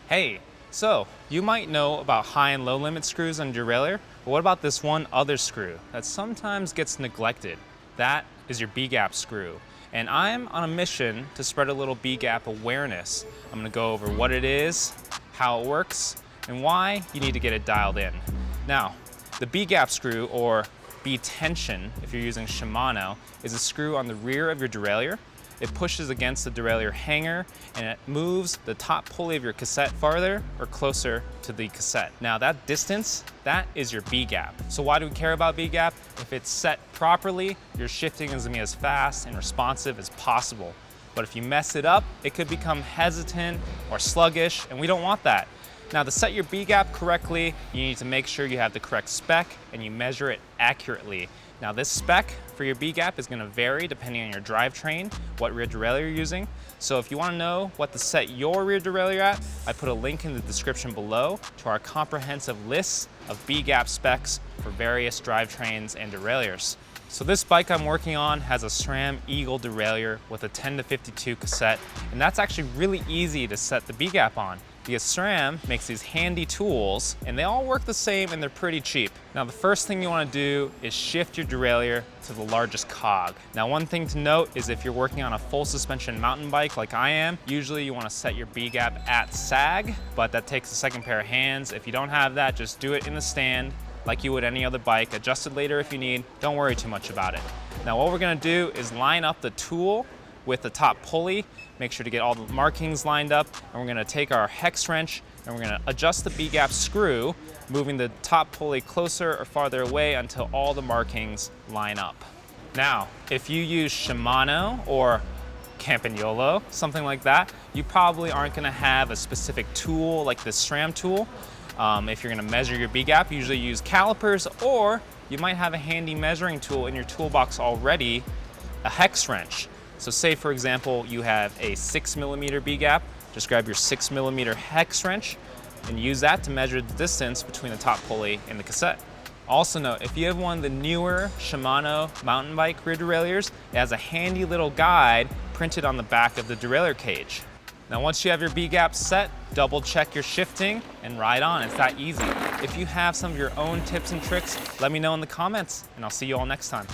Hey, so you might know about high and low limit screws on derailleur, but what about this one other screw that sometimes gets neglected? That is your B-gap screw. And I'm on a mission to spread a little B-gap awareness. I'm gonna go over what it is, how it works, and why you need to get it dialed in. Now, the B-gap screw, or B-tension if you're using Shimano, is a screw on the rear of your derailleur. It pushes against the derailleur hanger and it moves the top pulley of your cassette farther or closer to the cassette. Now that distance, that is your B-gap. So why do we care about B-gap? If it's set properly, your shifting is gonna be as fast and responsive as possible. But if you mess it up, it could become hesitant or sluggish, and we don't want that. Now to set your B-gap correctly, you need to make sure you have the correct spec and you measure it accurately. Now this spec for your B-gap is gonna vary depending on your drivetrain, what rear derailleur you're using. So if you wanna know what to set your rear derailleur at, I put a link in the description below to our comprehensive list of B-gap specs for various drivetrains and derailleurs. So this bike I'm working on has a SRAM Eagle derailleur with a 10 to 52 cassette, and that's actually really easy to set the B-gap on, because SRAM makes these handy tools and they all work the same and they're pretty cheap. Now the first thing you want to do is shift your derailleur to the largest cog. Now one thing to note is if you're working on a full suspension mountain bike like I am, usually you want to set your B-gap at sag, but that takes a second pair of hands. If you don't have that, just do it in the stand like you would any other bike. Adjust it later if you need. Don't worry too much about it. Now what we're going to do is line up the tool with the top pulley, make sure to get all the markings lined up, and we're gonna take our hex wrench and we're gonna adjust the B-gap screw, moving the top pulley closer or farther away until all the markings line up. Now, if you use Shimano or Campagnolo, something like that, you probably aren't gonna have a specific tool like the SRAM tool. If you're gonna measure your B-gap, you usually use calipers, or you might have a handy measuring tool in your toolbox already, a hex wrench. So say for example, you have a 6mm B-gap, just grab your 6mm hex wrench and use that to measure the distance between the top pulley and the cassette. Also note, if you have one of the newer Shimano mountain bike rear derailleurs, it has a handy little guide printed on the back of the derailleur cage. Now once you have your B-gap set, double check your shifting and ride on. It's that easy. If you have some of your own tips and tricks, let me know in the comments and I'll see you all next time.